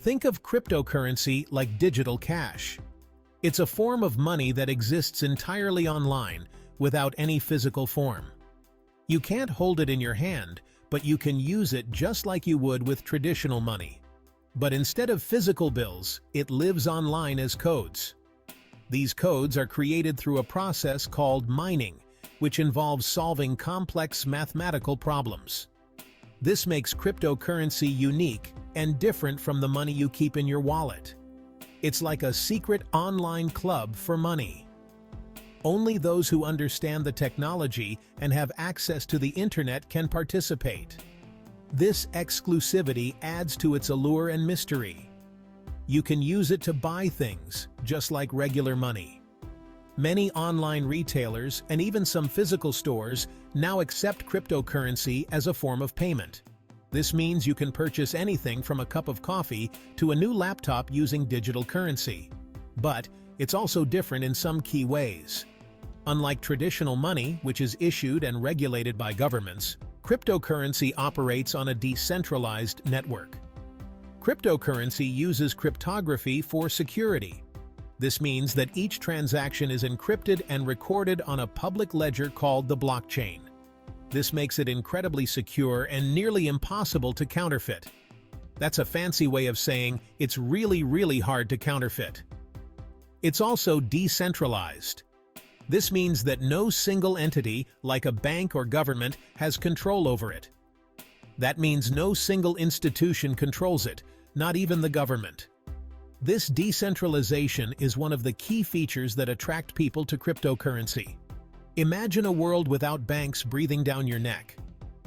Think of cryptocurrency like digital cash. It's a form of money that exists entirely online, without any physical form. You can't hold it in your hand, but you can use it just like you would with traditional money. But instead of physical bills, it lives online as codes. These codes are created through a process called mining, which involves solving complex mathematical problems. This makes cryptocurrency unique and different from the money you keep in your wallet. It's like a secret online club for money. Only those who understand the technology and have access to the internet can participate. This exclusivity adds to its allure and mystery. You can use it to buy things, just like regular money. Many online retailers and even some physical stores now accept cryptocurrency as a form of payment. This means you can purchase anything from a cup of coffee to a new laptop using digital currency. But it's also different in some key ways. Unlike traditional money, which is issued and regulated by governments, cryptocurrency operates on a decentralized network. Cryptocurrency uses cryptography for security. This means that each transaction is encrypted and recorded on a public ledger called the blockchain. This makes it incredibly secure and nearly impossible to counterfeit. That's a fancy way of saying it's really hard to counterfeit. It's also decentralized. This means that no single entity, like a bank or government, has control over it. That means no single institution controls it, not even the government. This decentralization is one of the key features that attract people to cryptocurrency. Imagine a world without banks breathing down your neck.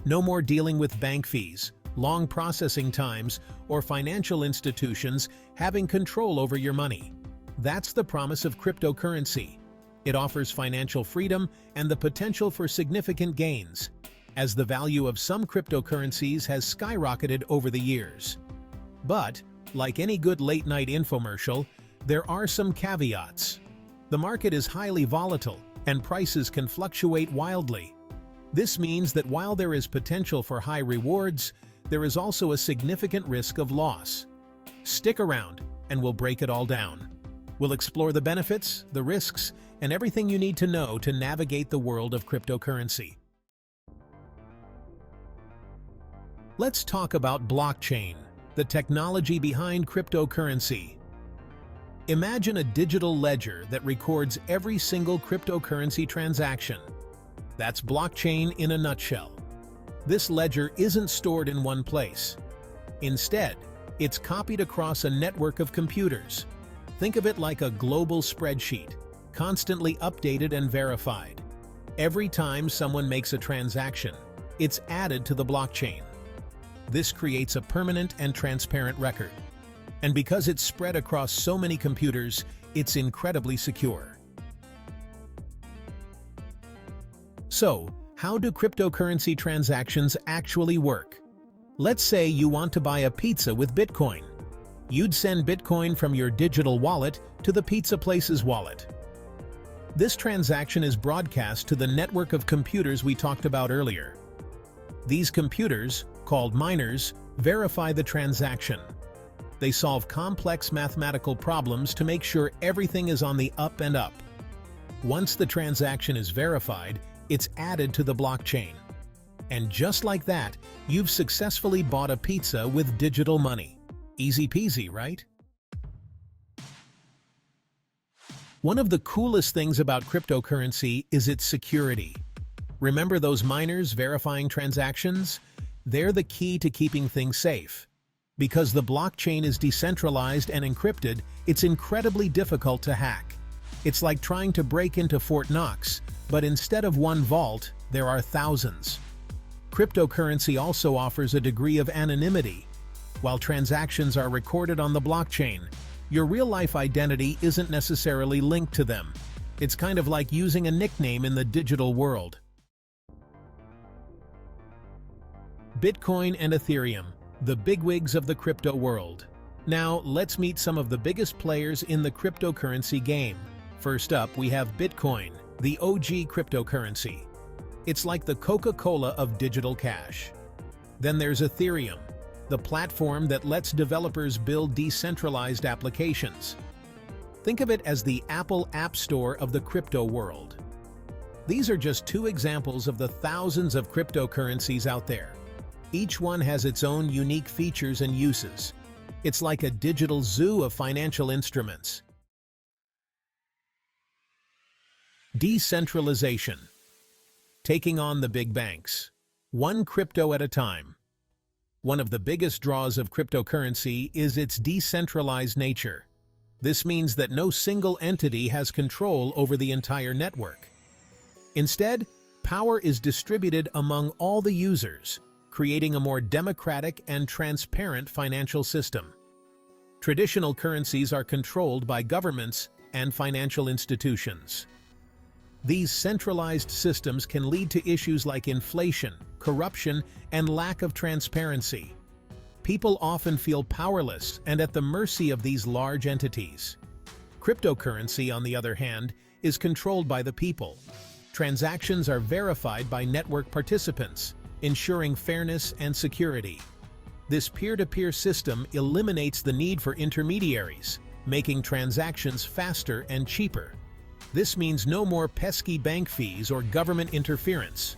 No more dealing with bank fees, long processing times, or financial institutions having control over your money. That's the promise of cryptocurrency. It offers financial freedom and the potential for significant gains, as the value of some cryptocurrencies has skyrocketed over the years. But, like any good late-night infomercial, there are some caveats. The market is highly volatile, and prices can fluctuate wildly. This means that while there is potential for high rewards, there is also a significant risk of loss. Stick around, and we'll break it all down. We'll explore the benefits, the risks, and everything you need to know to navigate the world of cryptocurrency. Let's talk about blockchain, the technology behind cryptocurrency. Imagine a digital ledger that records every single cryptocurrency transaction. That's blockchain in a nutshell. This ledger isn't stored in one place. Instead, it's copied across a network of computers. Think of it like a global spreadsheet, constantly updated and verified. Every time someone makes a transaction, it's added to the blockchain. This creates a permanent and transparent record. And because it's spread across so many computers, it's incredibly secure. So, how do cryptocurrency transactions actually work? Let's say you want to buy a pizza with Bitcoin. You'd send Bitcoin from your digital wallet to the pizza place's wallet. This transaction is broadcast to the network of computers we talked about earlier. These computers, called miners, verify the transaction. They solve complex mathematical problems to make sure everything is on the up and up. Once the transaction is verified, it's added to the blockchain. And just like that, you've successfully bought a pizza with digital money. Easy peasy, right? One of the coolest things about cryptocurrency is its security. Remember those miners verifying transactions? They're the key to keeping things safe. Because the blockchain is decentralized and encrypted, it's incredibly difficult to hack. It's like trying to break into Fort Knox, but instead of one vault, there are thousands. Cryptocurrency also offers a degree of anonymity. While transactions are recorded on the blockchain, your real-life identity isn't necessarily linked to them. It's kind of like using a nickname in the digital world. Bitcoin and Ethereum, the bigwigs of the crypto world. Now, let's meet some of the biggest players in the cryptocurrency game. First up, we have Bitcoin, the OG cryptocurrency. It's like the Coca-Cola of digital cash. Then there's Ethereum, the platform that lets developers build decentralized applications. Think of it as the Apple App Store of the crypto world. These are just two examples of the thousands of cryptocurrencies out there. Each one has its own unique features and uses. It's like a digital zoo of financial instruments. Decentralization. Taking on the big banks, one crypto at a time. One of the biggest draws of cryptocurrency is its decentralized nature. This means that no single entity has control over the entire network. Instead, power is distributed among all the users, creating a more democratic and transparent financial system. Traditional currencies are controlled by governments and financial institutions. These centralized systems can lead to issues like inflation, corruption, and lack of transparency. People often feel powerless and at the mercy of these large entities. Cryptocurrency, on the other hand, is controlled by the people. Transactions are verified by network participants, ensuring fairness and security. This peer-to-peer system eliminates the need for intermediaries, making transactions faster and cheaper. This means no more pesky bank fees or government interference.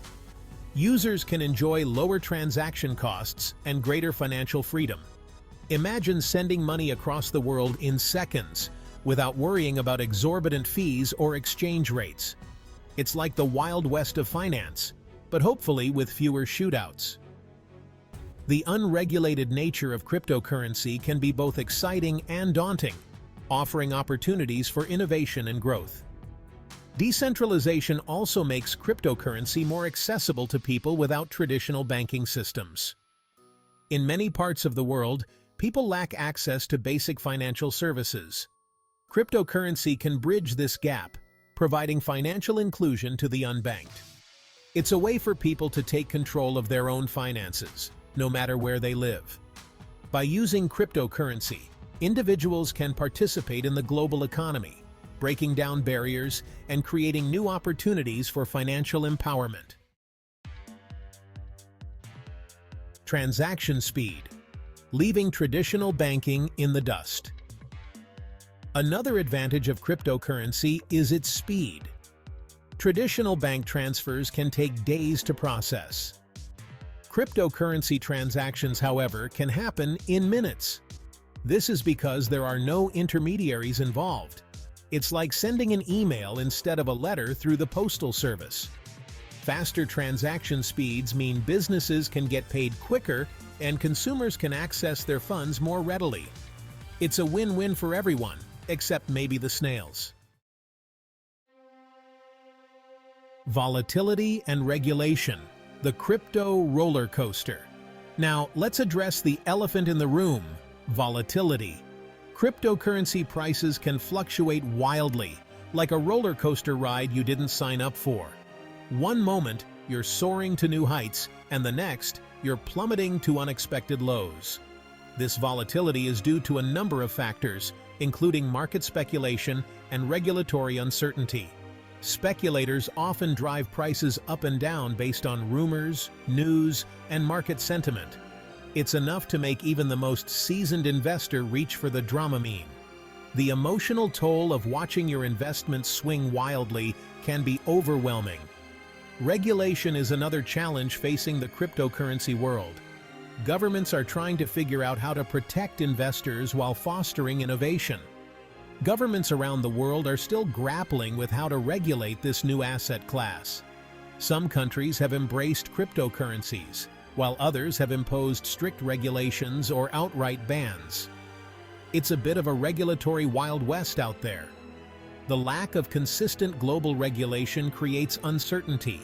Users can enjoy lower transaction costs and greater financial freedom. Imagine sending money across the world in seconds without worrying about exorbitant fees or exchange rates. It's like the Wild West of finance, but hopefully with fewer shootouts. The unregulated nature of cryptocurrency can be both exciting and daunting, offering opportunities for innovation and growth. Decentralization also makes cryptocurrency more accessible to people without traditional banking systems. In many parts of the world, people lack access to basic financial services. Cryptocurrency can bridge this gap, providing financial inclusion to the unbanked. It's a way for people to take control of their own finances, no matter where they live. By using cryptocurrency, individuals can participate in the global economy, breaking down barriers and creating new opportunities for financial empowerment. Transaction speed, leaving traditional banking in the dust. Another advantage of cryptocurrency is its speed. Traditional bank transfers can take days to process. Cryptocurrency transactions, however, can happen in minutes. This is because there are no intermediaries involved. It's like sending an email instead of a letter through the postal service. Faster transaction speeds mean businesses can get paid quicker and consumers can access their funds more readily. It's a win-win for everyone, except maybe the snails. Volatility and regulation, the crypto roller coaster. Now, let's address the elephant in the room, volatility. Cryptocurrency prices can fluctuate wildly, like a roller coaster ride you didn't sign up for. One moment, you're soaring to new heights, and the next, you're plummeting to unexpected lows. This volatility is due to a number of factors, including market speculation and regulatory uncertainty. Speculators often drive prices up and down based on rumors, news, and market sentiment. It's enough to make even the most seasoned investor reach for the Dramamine. The emotional toll of watching your investments swing wildly can be overwhelming. Regulation is another challenge facing the cryptocurrency world. Governments are trying to figure out how to protect investors while fostering innovation. Governments around the world are still grappling with how to regulate this new asset class. Some countries have embraced cryptocurrencies, while others have imposed strict regulations or outright bans. It's a bit of a regulatory Wild West out there. The lack of consistent global regulation creates uncertainty,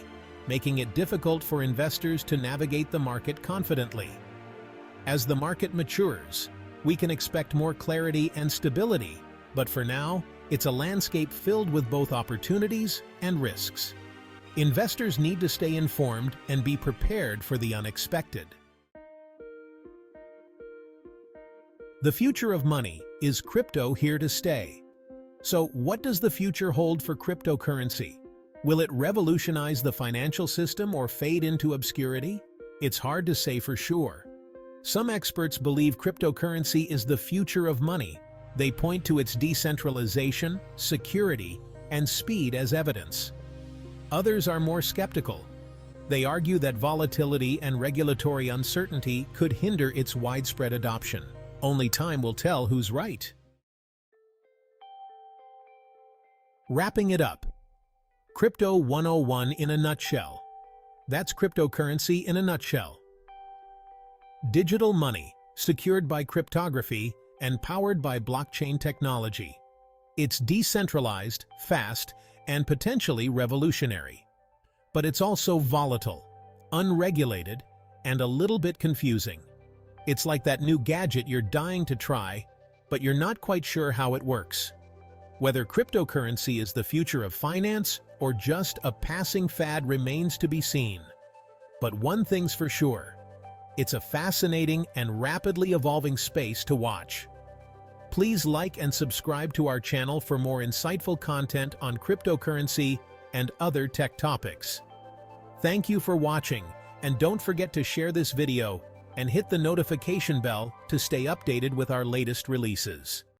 making it difficult for investors to navigate the market confidently. As the market matures, we can expect more clarity and stability, but for now, it's a landscape filled with both opportunities and risks. Investors need to stay informed and be prepared for the unexpected. The future of money. Is crypto here to stay? So, what does the future hold for cryptocurrency? Will it revolutionize the financial system or fade into obscurity? It's hard to say for sure. Some experts believe cryptocurrency is the future of money. They point to its decentralization, security, and speed as evidence. Others are more skeptical. They argue that volatility and regulatory uncertainty could hinder its widespread adoption. Only time will tell who's right. Wrapping it up. Crypto 101 in a nutshell. That's cryptocurrency in a nutshell. Digital money, secured by cryptography and powered by blockchain technology. It's decentralized, fast, and potentially revolutionary. But it's also volatile, unregulated, and a little bit confusing. It's like that new gadget you're dying to try, but you're not quite sure how it works. Whether cryptocurrency is the future of finance or just a passing fad remains to be seen. But one thing's for sure, it's a fascinating and rapidly evolving space to watch. Please like and subscribe to our channel for more insightful content on cryptocurrency and other tech topics. Thank you for watching, and don't forget to share this video and hit the notification bell to stay updated with our latest releases.